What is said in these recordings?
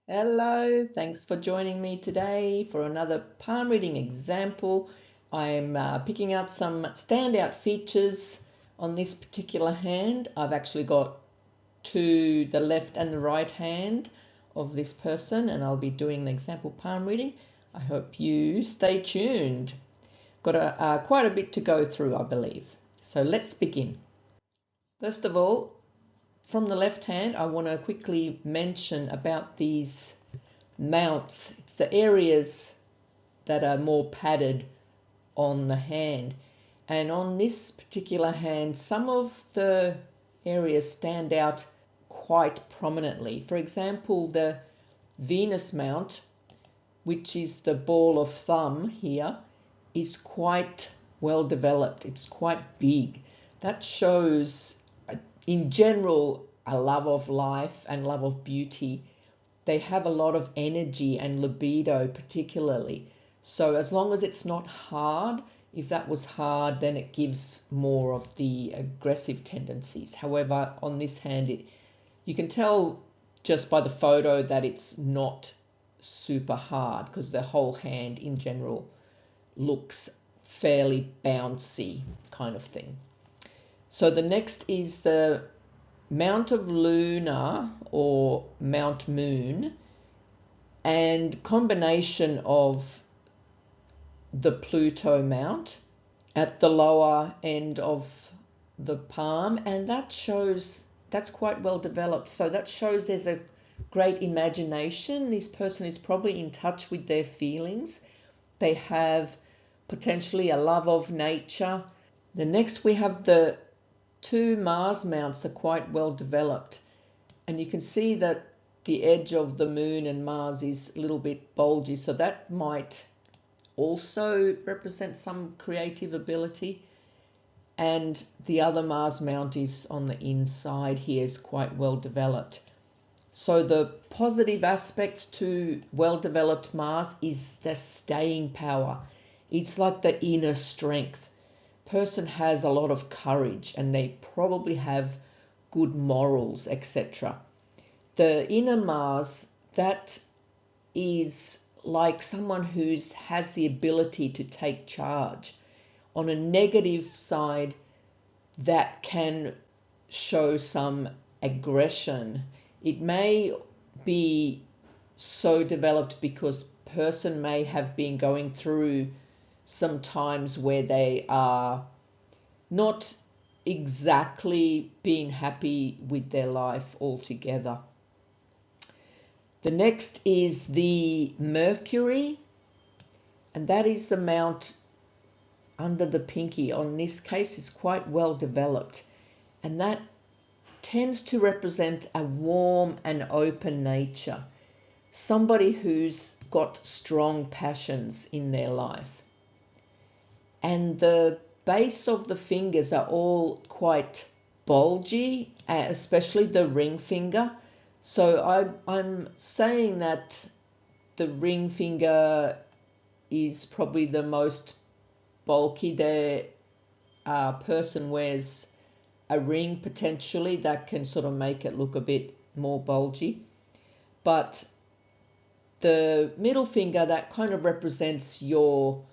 Hello, thanks for joining me today for another palm reading example. I'm picking out some standout features on this particular hand. I've actually got to the left and the right hand of this person, and I'll be doing the example palm reading. I hope you stay tuned. Got quite a bit to go through, I believe. So let's begin. First of all, from the left hand, I want to quickly mention about these mounts. It's the areas that are more padded on the hand. And on this particular hand, some of the areas stand out quite prominently. For example, the Venus mount, which is the ball of thumb here, is quite well developed. It's quite big. That shows, in general, a love of life and love of beauty. They have a lot of energy and libido particularly. So as long as it's not hard, if that was hard, then it gives more of the aggressive tendencies. However, on this hand, you can tell just by the photo that it's not super hard because the whole hand in general looks fairly bouncy kind of thing. So the next is the Mount of Luna or Mount Moon, and combination of the Pluto mount at the lower end of the palm, and that shows that's quite well developed. So that shows there's a great imagination. This person is probably in touch with their feelings. They have potentially a love of nature. The next we have the two Mars mounts are quite well developed, and you can see that the edge of the moon and Mars is a little bit bulgy, so that might also represent some creative ability. And the other Mars mount is on the inside here, is quite well developed. So the positive aspects to well developed Mars is the staying power. It's like the inner strength. Person has a lot of courage and they probably have good morals, etc. The inner Mars, that is like someone who has the ability to take charge. On a negative side, that can show some aggression. It may be so developed because person may have been going through some times where they are not exactly being happy with their life altogether. The next is the Mercury, and that is the mount under the pinky. On this case, it's quite well developed, and that tends to represent a warm and open nature, somebody who's got strong passions in their life. And the base of the fingers are all quite bulgy, especially the ring finger. So I'm saying that the ring finger is probably the most bulky. The person wears a ring potentially that can sort of make it look a bit more bulgy. But the middle finger, that kind of represents your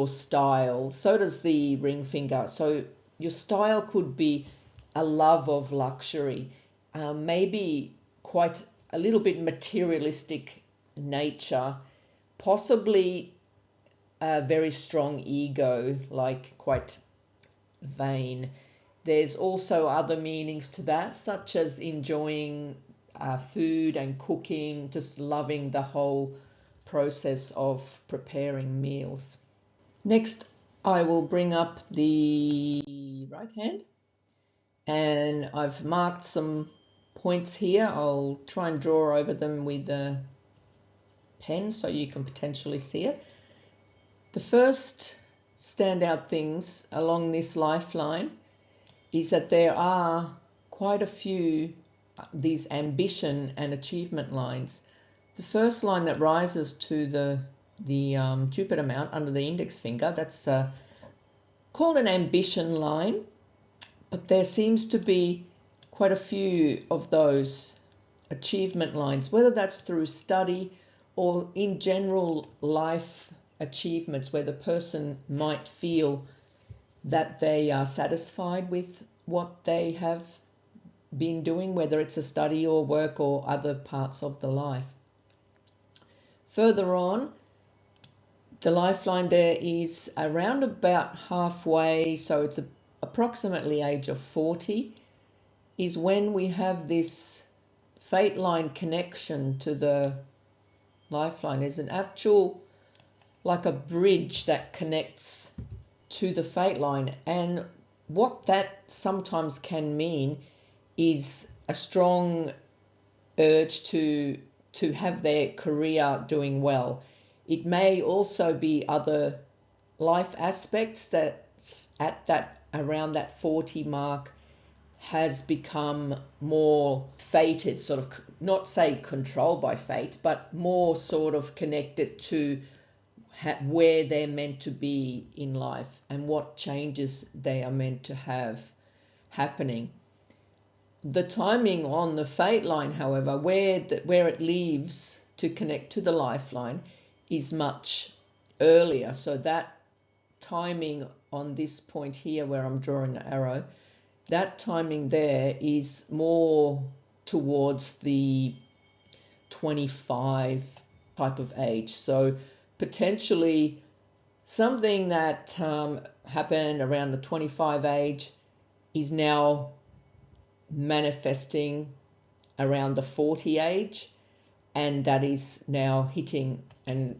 style. So does the ring finger. So your style could be a love of luxury, maybe quite a little bit materialistic nature, possibly a very strong ego, like quite vain. There's also other meanings to that, such as enjoying food and cooking, just loving the whole process of preparing meals. Next, I will bring up the right hand, and I've marked some points here. I'll try and draw over them with a pen so you can potentially see it. The first standout things along this lifeline is that there are quite a few these ambition and achievement lines. The first line that rises to the Jupiter mount under the index finger, that's called an ambition line, but there seems to be quite a few of those achievement lines, whether that's through study or in general life achievements, where the person might feel that they are satisfied with what they have been doing, whether it's a study or work or other parts of the life. Further on, the lifeline there is around about halfway, so it's approximately age of 40, is when we have this fate line connection to the lifeline. There's an actual, like a bridge that connects to the fate line, and what that sometimes can mean is a strong urge to have their career doing well. It may also be other life aspects that's at that around that 40 mark has become more fated, sort of, not say controlled by fate, but more sort of connected to where they're meant to be in life and what changes they are meant to have happening. The timing on the fate line, however, where it leaves to connect to the lifeline is much earlier. So that timing on this point here where I'm drawing the arrow, that timing there is more towards the 25 type of age. So potentially something that happened around the 25 age is now manifesting around the 40 age, and that is now hitting and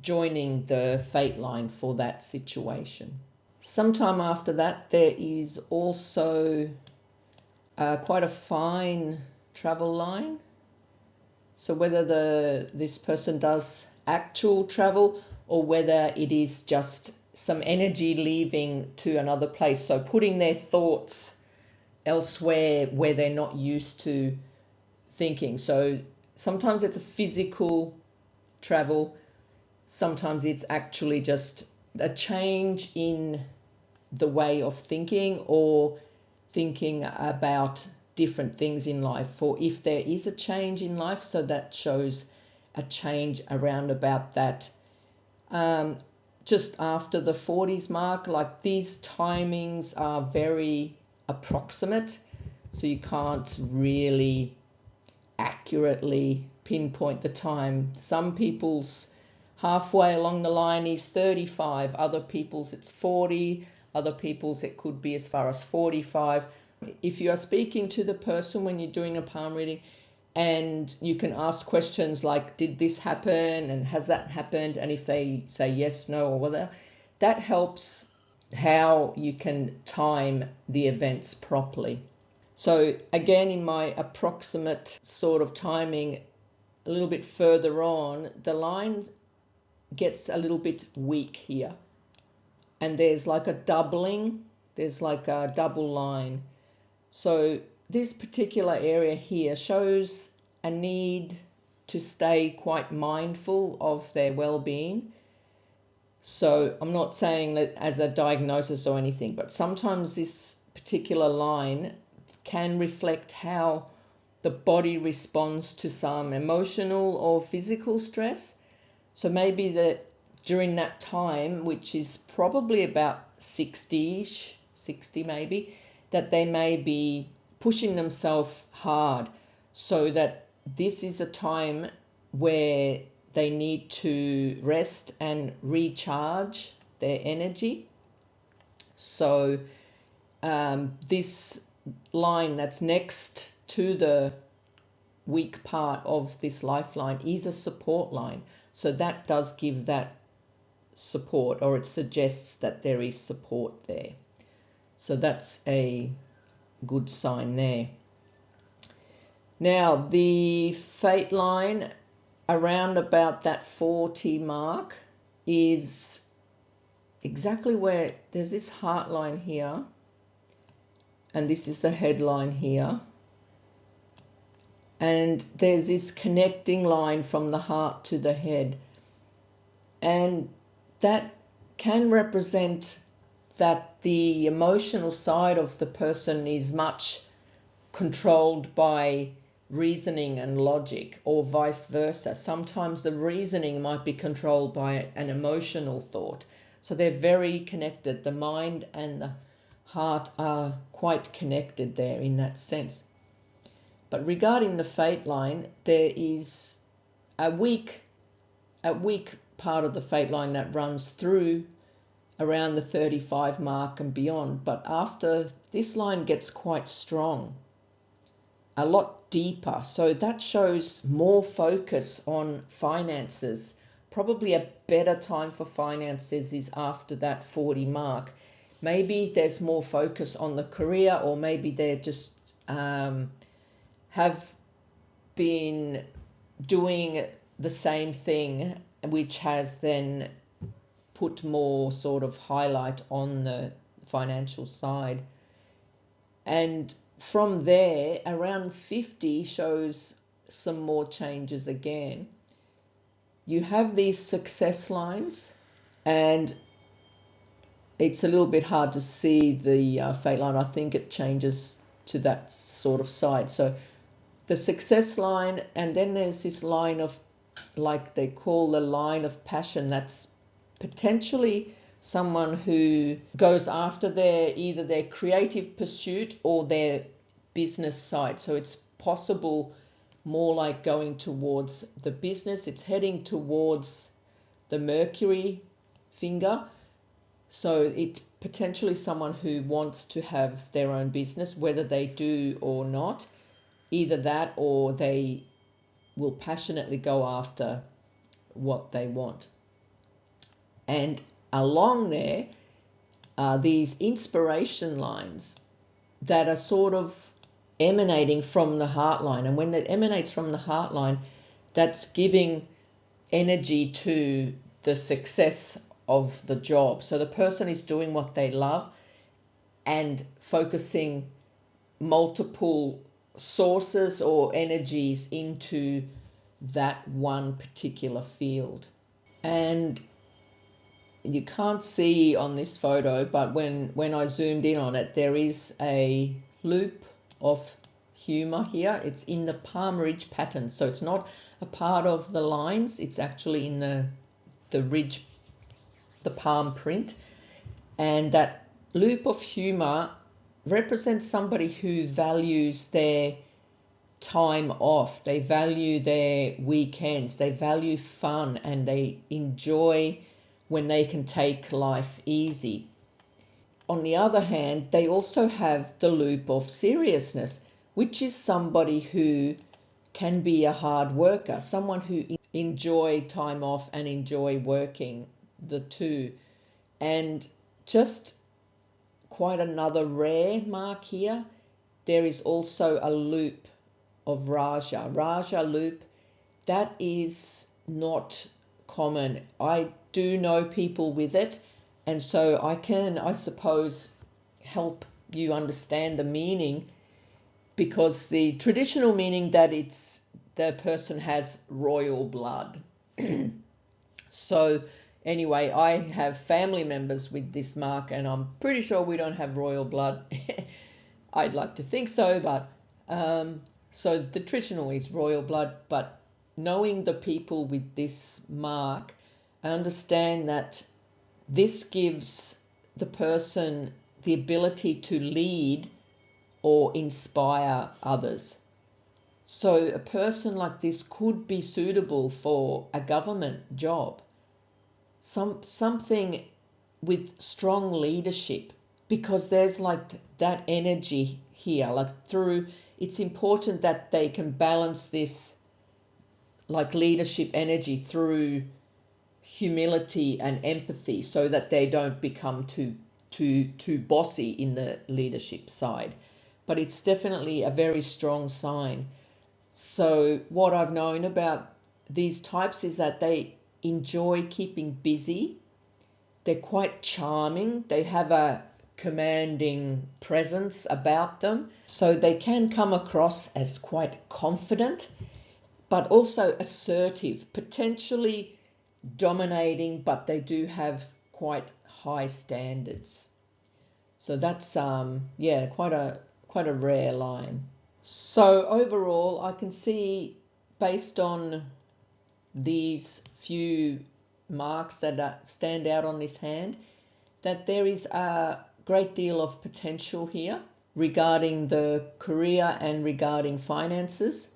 joining the fate line for that situation. Sometime after that, there is also quite a fine travel line. So whether this person does actual travel or whether it is just some energy leaving to another place, so putting their thoughts elsewhere where they're not used to thinking. So sometimes it's a physical travel, sometimes it's actually just a change in the way of thinking or thinking about different things in life. Or if there is a change in life, so that shows a change around about that just after the 40s mark. Like, these timings are very approximate, so you can't really accurately pinpoint the time. Some people's halfway along the line is 35, other people's it's 40, other people's it could be as far as 45. If you are speaking to the person when you're doing a palm reading, and you can ask questions like, did this happen and has that happened, and if they say yes, no, or whatever, that helps how you can time the events properly. So again, in my approximate sort of timing, a little bit further on, the line gets a little bit weak here, and there's like a doubling, there's like a double line. So this particular area here shows a need to stay quite mindful of their well-being. So I'm not saying that as a diagnosis or anything, but sometimes this particular line can reflect how the body responds to some emotional or physical stress. So maybe that during that time, which is probably about 60-ish, 60 maybe, that they may be pushing themselves hard, so that this is a time where they need to rest and recharge their energy. So this line that's next to the weak part of this lifeline is a support line. So that does give that support, or it suggests that there is support there. So that's a good sign there. Now, the fate line around about that 40 mark is exactly where there's this heart line here, and this is the headline here, and there's this connecting line from the heart to the head, and that can represent that the emotional side of the person is much controlled by reasoning and logic, or vice versa. Sometimes the reasoning might be controlled by an emotional thought. So they're very connected. The mind and the heart are quite connected there in that sense. But regarding the fate line, there is a weak part of the fate line that runs through around the 35 mark and beyond. But after this line gets quite strong, a lot deeper. So that shows more focus on finances. Probably a better time for finances is after that 40 mark. Maybe there's more focus on the career, or maybe they're just have been doing the same thing, which has then put more sort of highlight on the financial side. And from there, around 50 shows some more changes again. You have these success lines, and it's a little bit hard to see the fate line. I think it changes to that sort of side. So the success line, and then there's this line of, like they call the line of passion. That's potentially someone who goes after either their creative pursuit or their business side. So it's possible more like going towards the business. It's heading towards the Mercury finger. So it's potentially someone who wants to have their own business, whether they do or not. Either that, or they will passionately go after what they want. And along there are these inspiration lines that are sort of emanating from the heart line. And when that emanates from the heart line, that's giving energy to the success of the job. So the person is doing what they love and focusing multiple sources or energies into that one particular field. And you can't see on this photo, but when I zoomed in on it, there is a loop of humor here. It's in the palm ridge pattern, so it's not a part of the lines. It's actually in the ridge, the palm print. And that loop of humor represents somebody who values their time off. They value their weekends. They value fun, and they enjoy when they can take life easy. On the other hand, they also have the loop of seriousness, which is somebody who can be a hard worker, someone who enjoy time off and enjoy working, the two. And just quite another rare mark here, there is also a loop of Raja loop. That is not common. I do know people with it, and so I can, I suppose, help you understand the meaning, because the traditional meaning that it's the person has royal blood. So anyway, I have family members with this mark, and I'm pretty sure we don't have royal blood. I'd like to think so, but so the traditional is royal blood. But knowing the people with this mark, I understand that this gives the person the ability to lead or inspire others. So a person like this could be suitable for a government job, something with strong leadership, because there's like that energy here. Like through, it's important that they can balance this like leadership energy through humility and empathy, so that they don't become too bossy in the leadership side. But it's definitely a very strong sign. So what I've known about these types is that they enjoy keeping busy. They're quite charming. They have a commanding presence about them. So they can come across as quite confident, but also assertive, potentially dominating, but they do have quite high standards. So that's quite a rare line. So overall, I can see, based on these few marks that stand out on this hand, that there is a great deal of potential here regarding the career and regarding finances,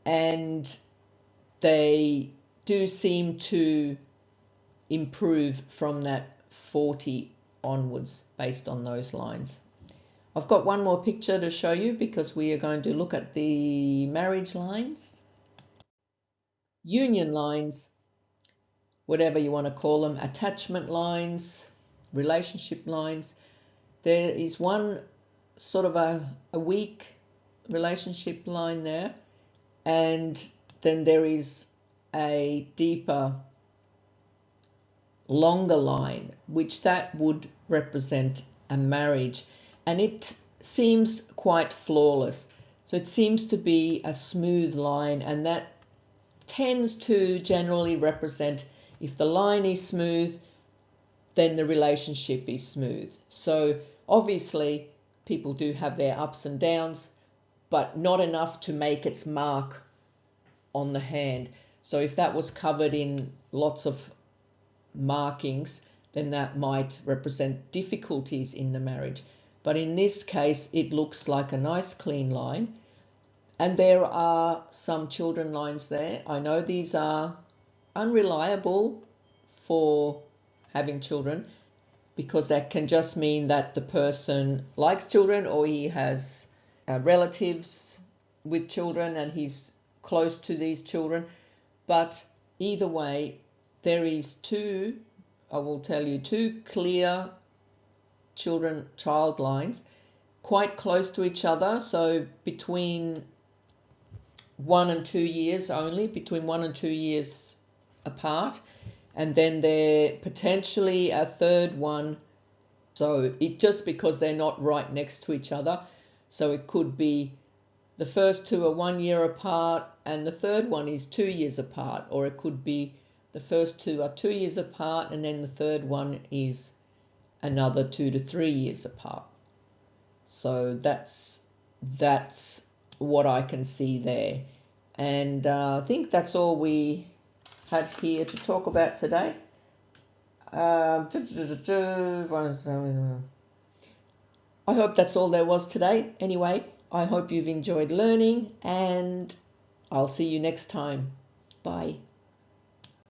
and they do seem to improve from that 40 onwards based on those lines. I've got one more picture to show you because we are going to look at the marriage lines, union lines, whatever you want to call them, attachment lines, relationship lines. There is one sort of a weak relationship line there, and then there is a deeper, longer line, which that would represent a marriage, and it seems quite flawless. So it seems to be a smooth line, and that tends to generally represent, if the line is smooth, then the relationship is smooth. So obviously people do have their ups and downs, but not enough to make its mark on the hand. So if that was covered in lots of markings, then that might represent difficulties in the marriage. But in this case, it looks like a nice clean line. And there are some children lines there. I know these are unreliable for having children, because that can just mean that the person likes children, or he has relatives with children and he's close to these children. But either way, there is two clear child lines quite close to each other, so between 1 and 2 years only, between 1 and 2 years apart, and then there potentially a third one. So it just because they're not right next to each other, so it could be the first two are 1 year apart and the third one is 2 years apart, or it could be the first two are 2 years apart and then the third one is another 2 to 3 years apart. So that's what I can see there. And I think that's all we had here to talk about today. I hope that's all there was today. Anyway, I hope you've enjoyed learning, and I'll see you next time. Bye.